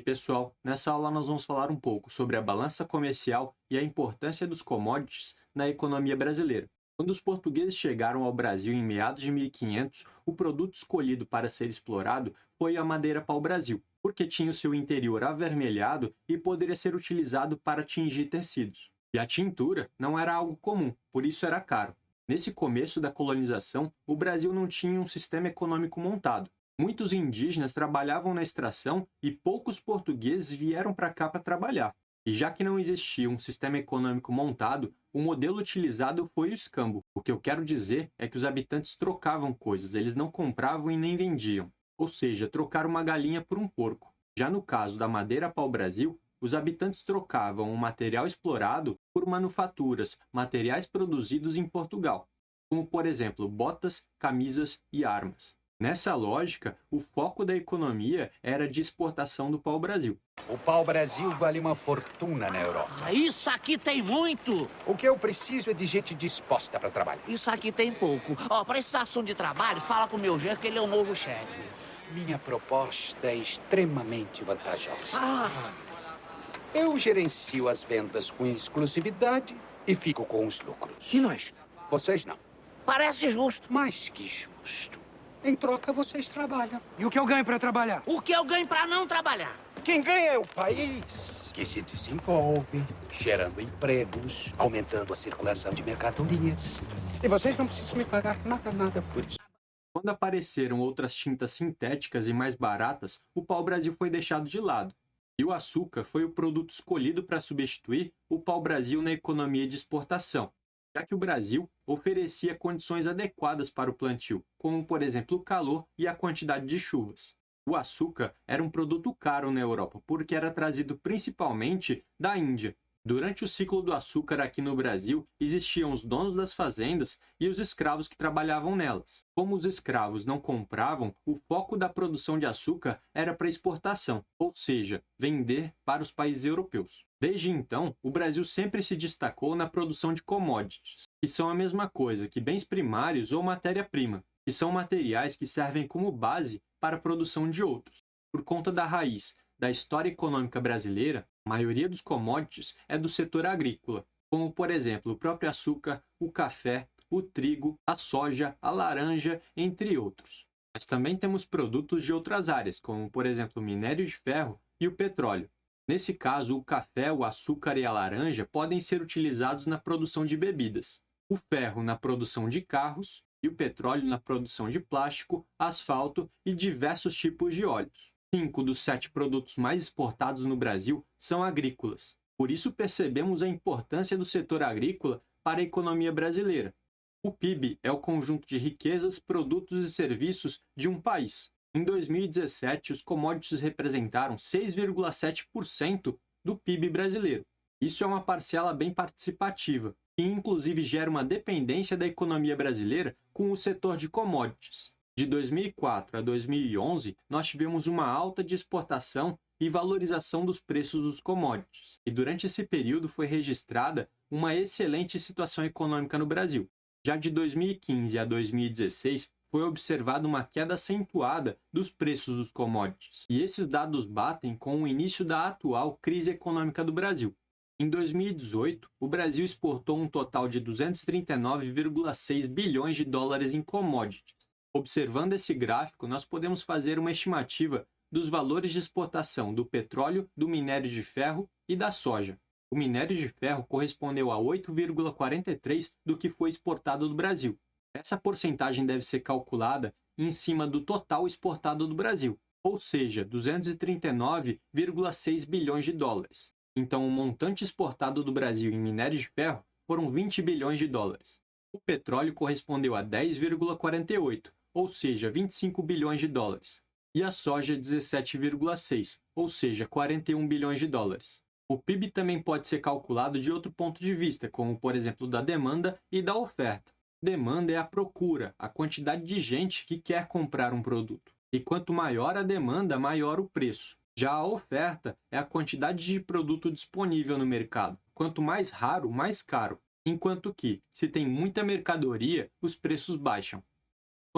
pessoal! Nessa aula nós vamos falar um pouco sobre a balança comercial e a importância dos commodities na economia brasileira. Quando os portugueses chegaram ao Brasil em meados de 1500, o produto escolhido para ser explorado foi a madeira pau-brasil, porque tinha o seu interior avermelhado e poderia ser utilizado para tingir tecidos. E a tintura não era algo comum, por isso era caro. Nesse começo da colonização, o Brasil não tinha um sistema econômico montado. Muitos indígenas trabalhavam na extração e poucos portugueses vieram para cá para trabalhar. E já que não existia um sistema econômico montado, o modelo utilizado foi o escambo. O que eu quero dizer é que os habitantes trocavam coisas, eles não compravam e nem vendiam. Ou seja, trocar uma galinha por um porco. Já no caso da madeira pau-brasil, os habitantes trocavam o material explorado por manufaturas, materiais produzidos em Portugal, como por exemplo botas, camisas e armas. Nessa lógica, o foco da economia era de exportação do pau-brasil. O pau-brasil vale uma fortuna na Europa. Isso aqui tem muito! O que eu preciso é de gente disposta para trabalhar. Isso aqui tem pouco. Ó, para esse assunto de trabalho, fala com o meu genro que ele é o novo chefe. Minha proposta é extremamente vantajosa. Ah, Eu gerencio as vendas com exclusividade e fico com os lucros. e nós? Vocês não. Parece justo. Mais que justo. Em troca, vocês trabalham. E o que eu ganho pra trabalhar? O que eu ganho para não trabalhar? Quem ganha é o país, que se desenvolve, gerando empregos, aumentando a circulação de mercadorias. E vocês não precisam me pagar nada por isso. Quando apareceram outras tintas sintéticas e mais baratas, o pau-brasil foi deixado de lado. E o açúcar foi o produto escolhido para substituir o pau-brasil na economia de exportação, já que o Brasil oferecia condições adequadas para o plantio, como por exemplo o calor e a quantidade de chuvas. O açúcar era um produto caro na Europa, porque era trazido principalmente da Índia. Durante o ciclo do açúcar aqui no Brasil, existiam os donos das fazendas e os escravos que trabalhavam nelas. Como os escravos não compravam, o foco da produção de açúcar era para exportação, ou seja, vender para os países europeus. Desde então, o Brasil sempre se destacou na produção de commodities, que são a mesma coisa que bens primários ou matéria-prima, que são materiais que servem como base para a produção de outros. Por conta da raiz da história econômica brasileira, a maioria dos commodities é do setor agrícola, como por exemplo o próprio açúcar, o café, o trigo, a soja, a laranja, entre outros. Mas também temos produtos de outras áreas, como por exemplo o minério de ferro e o petróleo. Nesse caso, o café, o açúcar e a laranja podem ser utilizados na produção de bebidas, o ferro na produção de carros e o petróleo na produção de plástico, asfalto e diversos tipos de óleos. 5 dos 7 produtos mais exportados no Brasil são agrícolas. Por isso percebemos a importância do setor agrícola para a economia brasileira. O PIB é o conjunto de riquezas, produtos e serviços de um país. Em 2017, os commodities representaram 6,7% do PIB brasileiro. Isso é uma parcela bem participativa, que inclusive gera uma dependência da economia brasileira com o setor de commodities. De 2004 a 2011, nós tivemos uma alta de exportação e valorização dos preços dos commodities, e durante esse período foi registrada uma excelente situação econômica no Brasil. Já de 2015 a 2016, foi observada uma queda acentuada dos preços dos commodities, e esses dados batem com o início da atual crise econômica do Brasil. Em 2018, o Brasil exportou um total de 239,6 bilhões de dólares em commodities. Observando esse gráfico, nós podemos fazer uma estimativa dos valores de exportação do petróleo, do minério de ferro e da soja. O minério de ferro correspondeu a 8,43% do que foi exportado do Brasil. Essa porcentagem deve ser calculada em cima do total exportado do Brasil, ou seja, 239,6 bilhões de dólares. Então, o montante exportado do Brasil em minério de ferro foram 20 bilhões de dólares. O petróleo correspondeu a 10,48, ou seja, 25 bilhões de dólares. E a soja 17,6, ou seja, 41 bilhões de dólares. O PIB também pode ser calculado de outro ponto de vista, como por exemplo da demanda e da oferta. Demanda é a procura, a quantidade de gente que quer comprar um produto. E quanto maior a demanda, maior o preço. Já a oferta é a quantidade de produto disponível no mercado. Quanto mais raro, mais caro. Enquanto que, se tem muita mercadoria, os preços baixam.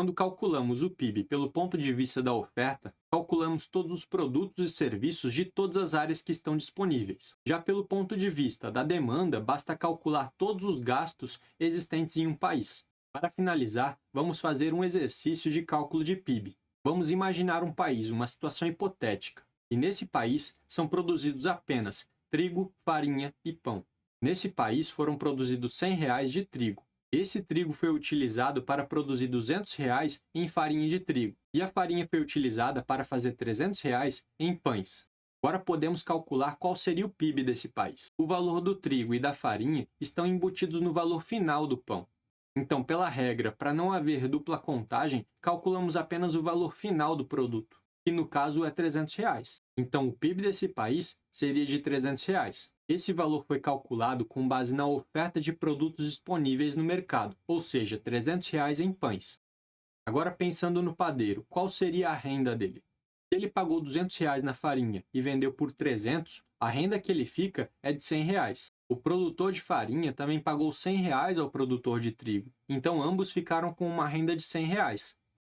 Quando calculamos o PIB pelo ponto de vista da oferta, calculamos todos os produtos e serviços de todas as áreas que estão disponíveis. Já pelo ponto de vista da demanda, basta calcular todos os gastos existentes em um país. Para finalizar, vamos fazer um exercício de cálculo de PIB. Vamos imaginar um país, uma situação hipotética. E nesse país são produzidos apenas trigo, farinha e pão. Nesse país foram produzidos R$ 100 de trigo. Esse trigo foi utilizado para produzir R$ 200 em farinha de trigo. E a farinha foi utilizada para fazer R$ 300 em pães. Agora podemos calcular qual seria o PIB desse país. O valor do trigo e da farinha estão embutidos no valor final do pão. Então, pela regra, para não haver dupla contagem, calculamos apenas o valor final do produto, que no caso é R$ 300. Então, o PIB desse país seria de R$ 300. Esse valor foi calculado com base na oferta de produtos disponíveis no mercado, ou seja, R$ 300 em pães. Agora, pensando no padeiro, qual seria a renda dele? Se ele pagou R$ 200 na farinha e vendeu por 300, a renda que ele fica é de R$ 100. O produtor de farinha também pagou R$ 100 ao produtor de trigo, então ambos ficaram com uma renda de R$ 100.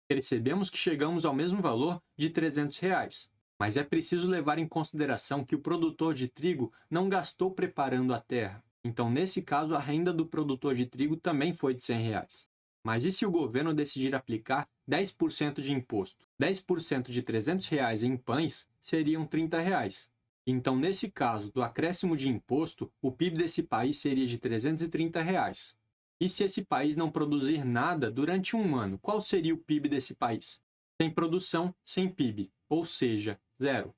Percebemos que chegamos ao mesmo valor de R$ 300. Mas é preciso levar em consideração que o produtor de trigo não gastou preparando a terra. Então, nesse caso, a renda do produtor de trigo também foi de R$ 100. Mas e se o governo decidir aplicar 10% de imposto? 10% de R$ 300 em pães seriam R$ 30. Então, nesse caso, do acréscimo de imposto, o PIB desse país seria de R$ 330. E se esse país não produzir nada durante um ano, qual seria o PIB desse país? Sem produção, sem PIB, ou seja, zero.